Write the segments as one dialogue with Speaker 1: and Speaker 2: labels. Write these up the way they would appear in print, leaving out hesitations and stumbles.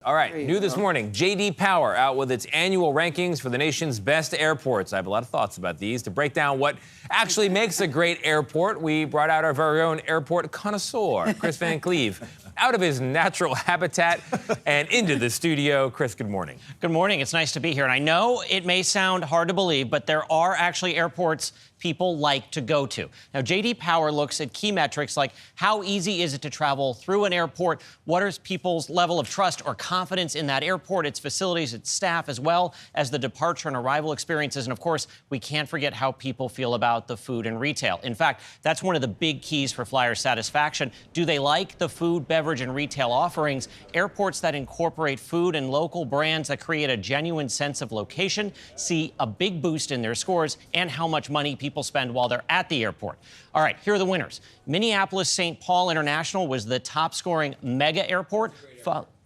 Speaker 1: All right, new this morning, J.D. Power out with its annual rankings for the nation's best airports. I have a lot of thoughts about these. To break down what actually makes a great airport, we brought out our very own airport connoisseur, Chris Van Cleve, out of his natural habitat and into the studio. Chris, good morning.
Speaker 2: Good morning. It's nice to be here. And I know it may sound hard to believe, but there are actually airports people like to go to. Now, J.D. Power looks at key metrics like how easy is it to travel through an airport, what is people's level of trust or confidence in that airport, its facilities, its staff, as well as the departure and arrival experiences. And of course, we can't forget how people feel about the food and retail. In fact, that's one of the big keys for flyer satisfaction. Do they like the food, beverage, and retail offerings? Airports that incorporate food and local brands that create a genuine sense of location see a big boost in their scores and how much money people spend while they're at the airport. All right, here are the winners. Minneapolis-St. Paul International was the top-scoring mega airport,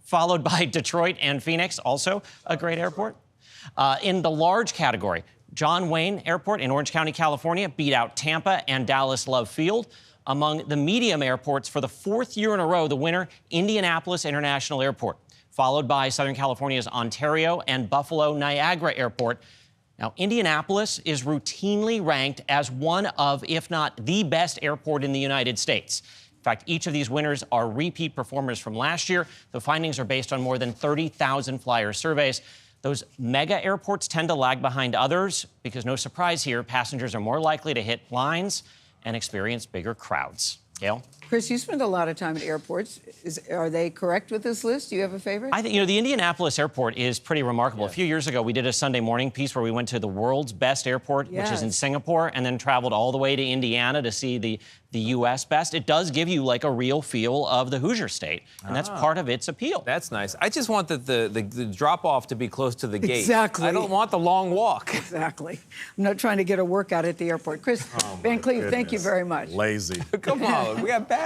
Speaker 2: followed by Detroit and Phoenix, also a great airport. In the large category, John Wayne Airport in Orange County, California, beat out Tampa and Dallas Love Field. Among the medium airports, for the fourth year in a row, the winner, Indianapolis International Airport, followed by Southern California's Ontario and Buffalo Niagara Airport. Now, Indianapolis is routinely ranked as one of, if not the best airport in the United States. In fact, each of these winners are repeat performers from last year. The findings are based on more than 30,000 flyer surveys. Those mega airports tend to lag behind others because, no surprise here, passengers are more likely to hit lines and experience bigger crowds. Gayle?
Speaker 3: Chris, you spend a lot of time at airports. Are they correct with this list? Do you have a favorite?
Speaker 2: I think, the Indianapolis airport is pretty remarkable. Yeah. A few years ago, we did a Sunday morning piece where we went to the world's best airport, which is in Singapore, and then traveled all the way to Indiana to see the U.S. best. It does give you like a real feel of the Hoosier State, and that's part of its appeal.
Speaker 1: That's nice. I just want the drop-off to be close to the gate.
Speaker 3: Exactly.
Speaker 1: I don't want the long walk.
Speaker 3: Exactly. I'm not trying to get a workout at the airport. Chris Van Cleve, thank you very much.
Speaker 4: Lazy.
Speaker 1: Come on, we got bags.